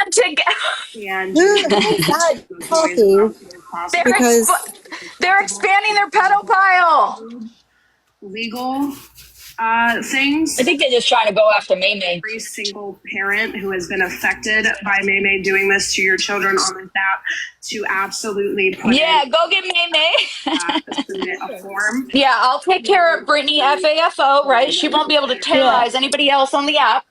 want to get. And talking They're expanding their pedophile. legal things. I think they're just trying to go after Maymay. Every single parent who has been affected by Maymay doing this to your children on this app to absolutely put go get Maymay. submit a form. Yeah, I'll take care of Brittany FAFO, right? She won't be able to terrorize anybody else on the app.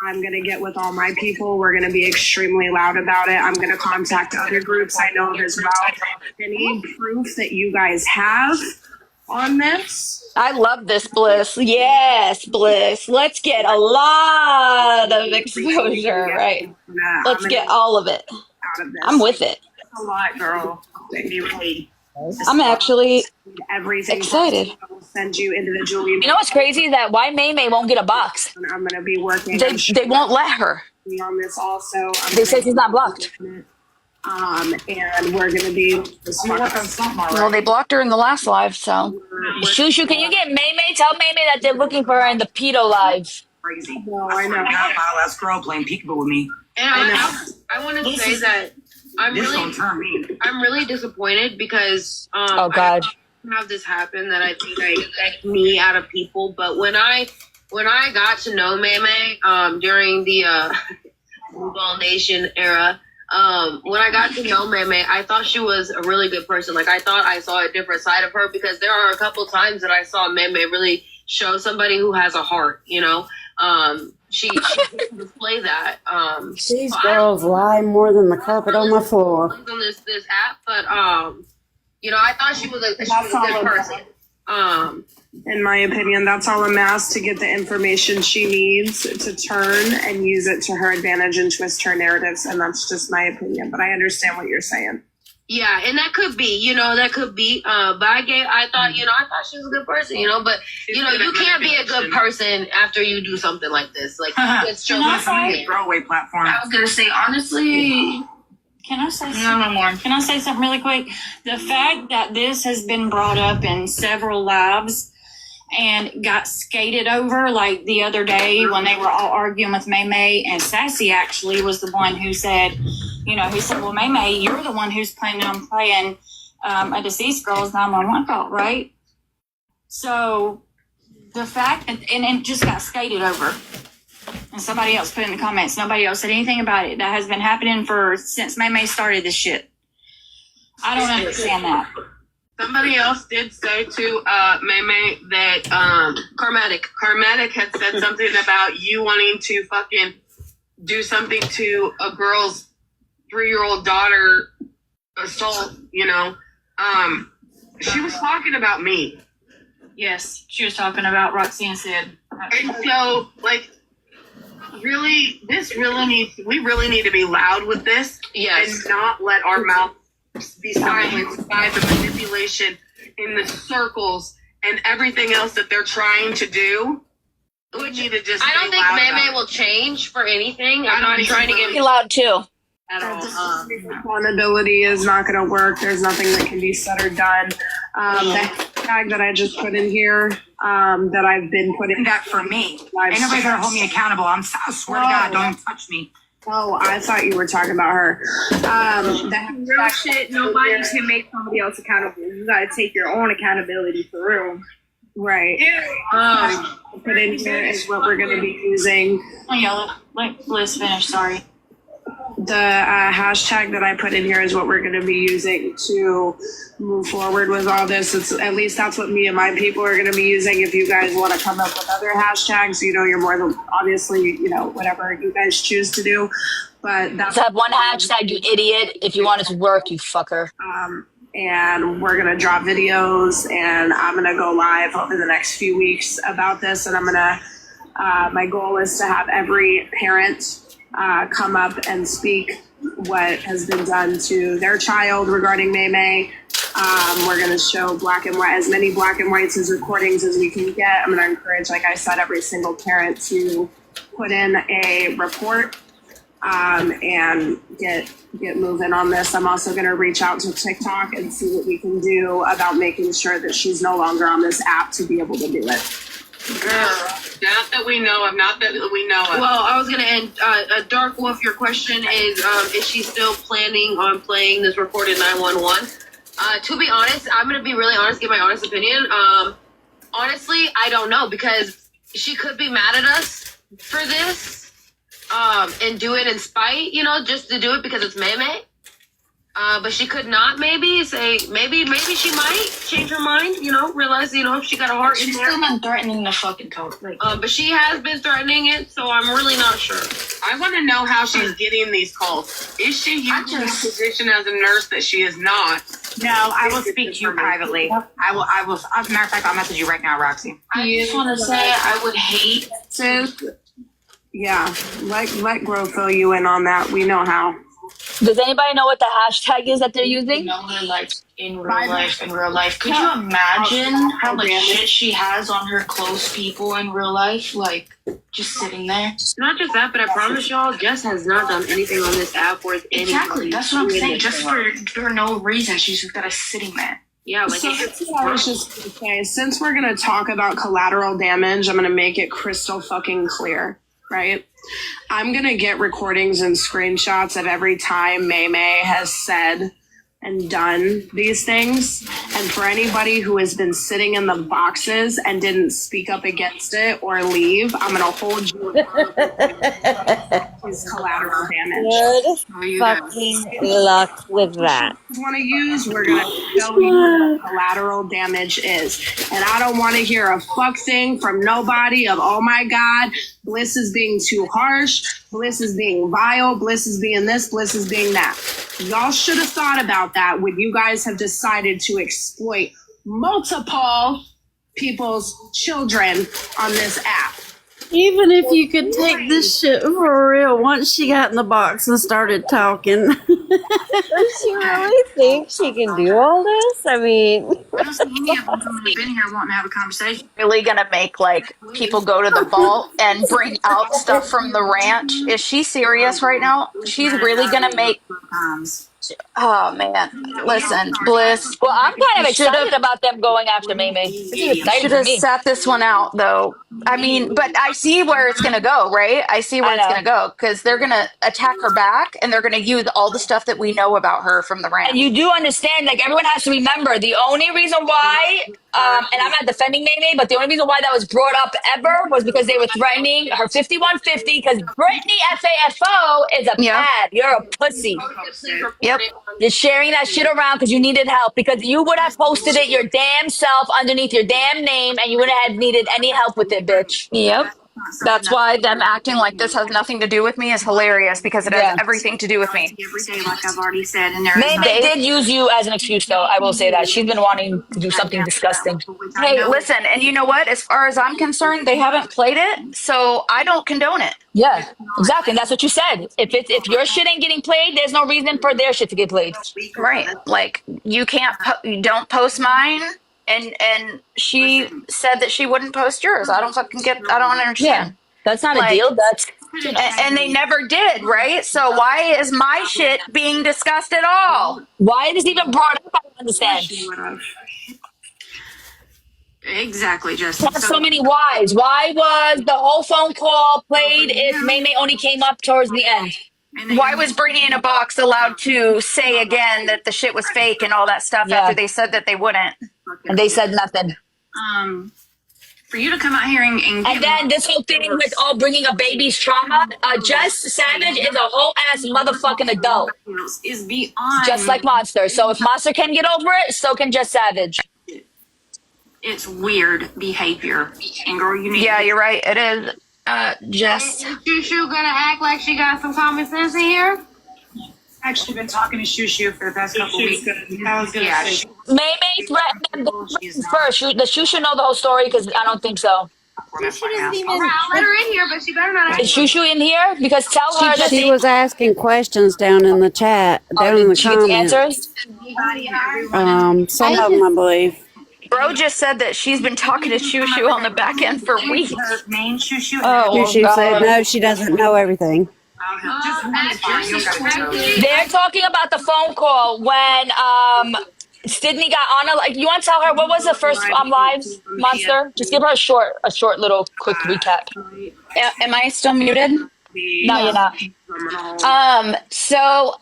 I'm going to get with all my people. We're going to be extremely loud about it. I'm going to contact other groups I know as well. Any proof that you guys have on this? I love this, Bliss. Yes, Bliss. Let's get a lot of exposure, right? Let's get all of it. Out of this. I'm with it. A lot, girl. Really. I'm actually everything excited. I'll send you individually. You know what's crazy? That why Maymay won't get a box. I'm going to be working. They won't let her. On this also. They say she's not blocked. And we're going to be Well, they blocked her in the last live, so. Shushu, can you get Maymay? Tell Maymay that they're looking for her in the pedo live. Crazy. No, I know. My last girl playing peekaboo with me. And I want to say that I'm really disappointed because oh God, I have this happen that I think I affect me out of people. But when I got to know Maymay during the Football Nation era. When I got to know Maymay, I thought she was a really good person. Like, I thought I saw a different side of her because there are a couple times that I saw Maymay really show somebody who has a heart, you know? She didn't display that. These girls lie more than the carpet on my floor. On this app, but, you know, I thought she was a good person. In my opinion, that's all amassed to get the information she needs to turn and use it to her advantage and twist her narratives. And that's just my opinion. But I understand what you're saying. Yeah, and that could be, you know, but I thought she was a good person, you know, but, you know, you can't be a good person after you do something like this. Like, it's just a throwaway platform. I was going to say, honestly, can I say something really quick? The fact that this has been brought up in several lives and got skated over, like the other day when they were all arguing with Maymay, and Sassy actually was the one who said, well, Maymay, you're the one who's planning on playing a deceased girl's 911 call, right? So the fact that, and it just got skated over. And somebody else put in the comments, nobody else said anything about it. That has been happening since Maymay started this shit. I don't understand that. Somebody else did say to Maymay that Carmatic had said something about you wanting to fucking do something to a girl's 3-year-old daughter assault, you know. She was talking about me. Yes, she was talking about Roxy and Sid. And so, like, we really need to be loud with this. Yes. And not let our mouth be silenced by the manipulation in the circles and everything else that they're trying to do. We need to just. I don't think Maymay will change for anything. I'm not trying to get loud too. At all. Accountability is not going to work. There's nothing that can be said or done. The hashtag that I just put in here, that I've been putting that for me. Ain't nobody gonna hold me accountable. I swear to God, don't even touch me. Oh, I thought you were talking about her. Real shit, nobody can make somebody else accountable. You gotta take your own accountability for real. Right. Put in here is what we're going to be using. Oh, yeah, let Liz finish, sorry. The hashtag that I put in here is what we're going to be using to move forward with all this. It's at least that's what me and my people are going to be using. If you guys want to come up with other hashtags, you're more than obviously, whatever you guys choose to do. But that's have one hashtag, you idiot. If you want it to work, you fucker. And we're going to drop videos, and I'm going to go live over the next few weeks about this. And I'm going to, my goal is to have every parent come up and speak what has been done to their child regarding Maymay. We're going to show black and white, as many black and whites as recordings as we can get. I'm going to encourage, like I said, every single parent to put in a report and get moving on this. I'm also going to reach out to TikTok and see what we can do about making sure that she's no longer on this app to be able to do it. Not that we know of. Not that we know of. Well, I was gonna end. Dark Wolf, your question is she still planning on playing this recorded 911? To be honest, I'm gonna be really honest. Give my honest opinion. Honestly, I don't know because she could be mad at us for this, and do it in spite. Just to do it because it's Meme. But she could not maybe say maybe she might change her mind, realize, if she got a heart in there. She's still been threatening the fucking code. But she has been threatening it, so I'm really not sure. I want to know how she's getting these calls. Is she using her position as a nurse that she is not? No, I will speak to you privately. I will. As a matter of fact, I'll message you right now, Roxy. I just want to say I would hate to. Yeah, let Grow fill you in on that. We know how. Does anybody know what the hashtag is that they're using? Know her life in real life. Could you imagine how much shit she has on her close people in real life? Like, just sitting there. Not just that, but I promise y'all, Jess has not done anything on this app worth anything. Exactly, that's what I'm saying. Just for no reason, she's got us sitting there. Yeah, like I was just gonna say, since we're gonna talk about collateral damage, I'm gonna make it crystal fucking clear, right? I'm gonna get recordings and screenshots of every time Meme has said and done these things. And for anybody who has been sitting in the boxes and didn't speak up against it or leave, I'm gonna hold you is collateral damage. Good fucking luck with that. Want to use, we're gonna show you what collateral damage is, and I don't want to hear a fuck thing from nobody of, oh my god, Bliss is being too harsh, Bliss is being vile, Bliss is being this, Bliss is being that. Y'all should have thought about that when you guys have decided to exploit multiple people's children on this app. Even if you could take this shit for real, once she got in the box and started talking. Does she really think she can do all this? I mean, I don't see any of them who've been here wanting to have a conversation. Really gonna make like people go to the vault and bring out stuff from the ranch? Is she serious right now? She's really gonna make. Oh man, listen, Bliss. Well, I'm kind of excited about them going after Meme. Should have sat this one out, though. I mean, but I see where it's gonna go, right? I see where it's gonna go because they're gonna attack her back, and they're gonna use all the stuff that we know about her from the ranch. And you do understand, like everyone has to remember, the only reason why, and I'm not defending Meme, but the only reason why that was brought up ever was because they were threatening her 5150 because Brittany FAFO is a pad. You're a pussy. Yep. You're sharing that shit around because you needed help, because you would have posted it your damn self underneath your damn name and you wouldn't have needed any help with it, bitch. Yep. That's why them acting like this has nothing to do with me is hilarious, because it has everything to do with me. Every day, like I've already said, and They did use you as an excuse, though. I will say that. She's been wanting to do something disgusting. Hey, listen, and you know what? As far as I'm concerned, they haven't played it, so I don't condone it. Yeah, exactly. And that's what you said. If your shit ain't getting played, there's no reason for their shit to get played. Right. Like, you can't, you don't post mine. And she said that she wouldn't post yours. I don't understand. Yeah, that's not a deal. That's and they never did, right? So why is my shit being discussed at all? Why is it even brought up? I don't understand. Exactly, Justin. So many whys. Why was the whole phone call played if Meme only came up towards the end? Why was Brittany in a box allowed to say again that the shit was fake and all that stuff after they said that they wouldn't? And they said nothing. For you to come out here and then this whole thing with bringing a baby's trauma, Jess Savage is a whole ass motherfucking adult. Is beyond. Just like Monster. So if Monster can get over it, so can Jess Savage. It's weird behavior. And girl, you need you're right. It is. Jess. Is Shushu gonna act like she got some common sense in here? Actually been talking to Shushu for the past couple weeks. Maybe threatened them first. Does Shushu know the whole story? Because I don't think so. I'll let her in here, but she better not. Is Shushu in here? Because tell her that she was asking questions down in the chat, down in the comments. Answers? Some of them, I believe. Bro just said that she's been talking to Shushu on the back end for weeks. Shushu said no, she doesn't know everything. They're talking about the phone call when Sydney got on a, like, you want to tell her what was the first live, Monster? Just give her a short little quick recap. Am I still muted? No, you're not. So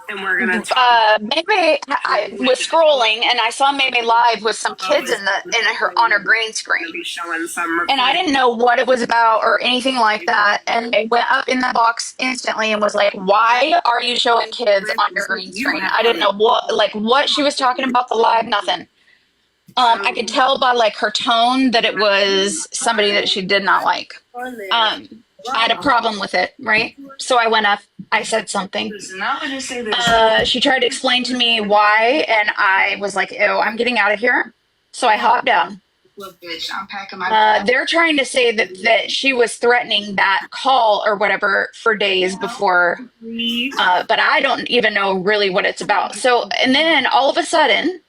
and we're gonna talk. maybe I was scrolling and I saw maybe live with some kids in her on her green screen, Be showing some and I didn't know what it was about or anything like that. And it went up in the box instantly and was like, "Why are you showing kids on your green screen?" I didn't know what she was talking about the live. Nothing. I could tell by like her tone that it was somebody that she did not like. I had a problem with it, right? So I went up. I said something. She tried to explain to me why, and I was like, "Ew, I'm getting out of here." So I hopped down. Look, bitch, I'm packing my They're trying to say that she was threatening that call or whatever for days before, but I don't even know really what it's about. So, and then all of a sudden,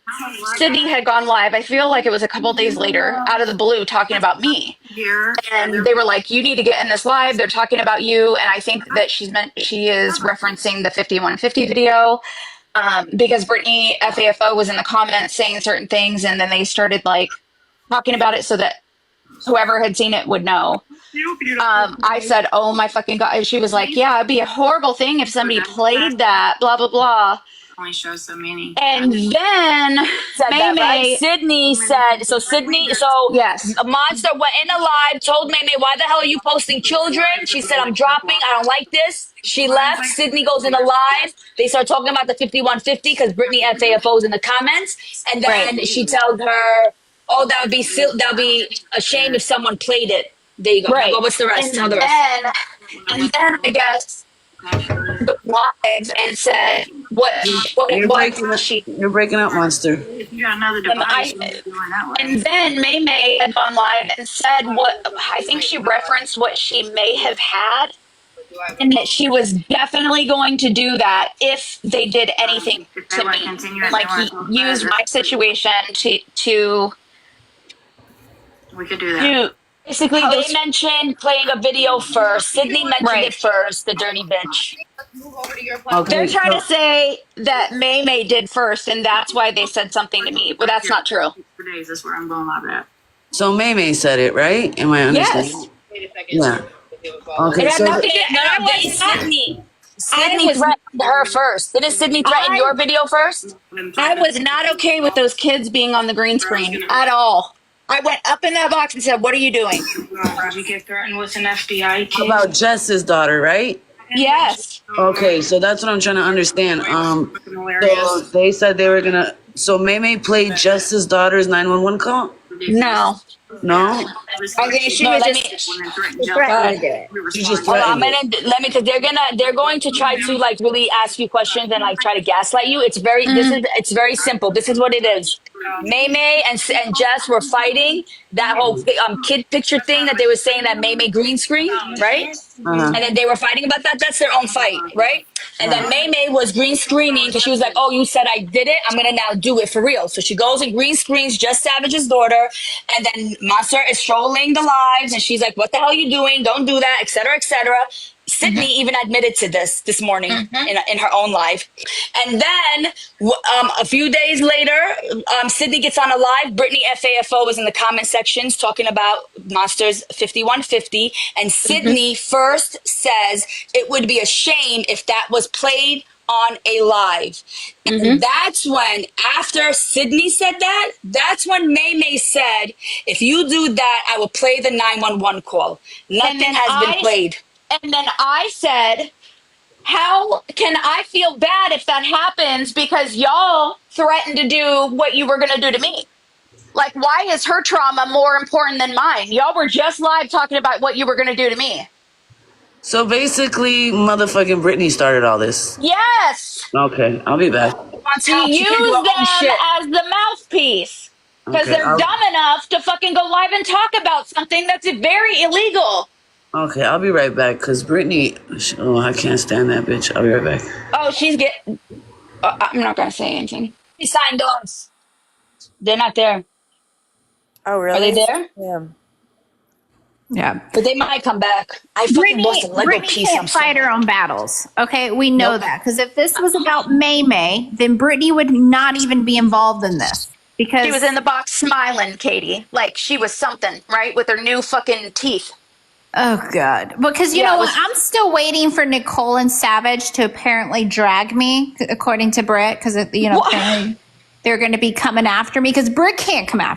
Sydney had gone live. I feel like it was a couple days later, out of the blue, talking about me. And they were like, "You need to get in this live. They're talking about you." And I think that she is referencing the 5150 video, because Brittany FAFO was in the comments saying certain things, and then they started like talking about it so that whoever had seen it would know. I said, "Oh my fucking God." She was like, "Yeah, it'd be a horrible thing if somebody played that, blah, blah, blah." only show so many. And then Said May that, right? May, Sydney said, so yes, a Monster went in a live, told May, "Why the hell are you posting children?" She said, "I'm dropping. I don't like this." She left. Sydney goes in a live. They start talking about the 5150 because Brittany FAFO's in the comments. And then she tells her, "Oh, that would be a shame if someone played it." There you go. right. Now go, what's the rest? Tell the rest. And then I guess live and said, You're breaking up, Monster. If you got another device, and then May May had gone live and said what I think she referenced what she may have had, and that she was definitely going to do that if they did anything to me, like use my situation to we could do that. Basically, they mentioned playing a video first. Sydney mentioned it first, the dirty bitch. Okay, They're trying to say that May May did first, and that's why they said something to me. But that's not true. For days, that's where I'm going live at. so May May said it, right? Am I understanding? Yes. Yeah. Okay, It had so nothing to Sydney threatened her first. Didn't Sydney threaten your video first? I was not okay with those kids being on the green screen at all. I went up in that box and said, "What are you doing?" Did you get threatened with an FBI case? about Jess's daughter, right? Yes. Okay, so that's what I'm trying to understand. So they said they were gonna. So May May played Jess's daughter's 911 call. No. No. I think she was just threatened it. She just Hold on, threatened it. let me, because they're going to try to like really ask you questions and like try to gaslight you. It's it's very simple. This is what it is. May May and Jess were fighting that whole kid picture thing that they were saying that May May green screen, right? And then they were fighting about that. That's their own fight, right? And then May May was green screening because she was like, "Oh, you said I did it. I'm gonna now do it for real." So she goes and green screens Jess Savage's daughter, and then Monster is trolling the lives, and she's like, "What the hell are you doing? Don't do that," etc., etc. Sydney even admitted to this morning in her own live. And then a few days later, Sydney gets on a live. Brittany FAFO was in the comment sections talking about Monsters 5150. And Sydney first says it would be a shame if that was played on a live. And that's when, after Sydney said that, that's when May May said, "If you do that, I will play the 911 call." Nothing has been played. And then I said, "How can I feel bad if that happens because y'all threatened to do what you were going to do to me? Like, why is her trauma more important than mine? Y'all were just live talking about what you were going to do to me." So basically, motherfucking Brittany started all this. Yes. Okay, I'll be back. She used them as the mouthpiece because they're dumb enough to fucking go live and talk about something that's very illegal. Okay, I'll be right back because Brittany. Oh, I can't stand that bitch. I'll be right back. Oh, she's getting. I'm not gonna say anything. She signed off. They're not there. Oh, really? Are they there? Yeah. Yeah. But they might come back. I fucking lost a Lego Brittany piece. can't fight her own battles. Okay, we know that. Because if this was about May, then Brittany would not even be involved in this. Because She was in the box smiling, Katie, like she was something, right? With her new fucking teeth. oh god. Because you know what? I'm still waiting for Nicole and Savage to apparently drag me, according to Britt, because apparently they're going to be coming after me. Because Britt can't come after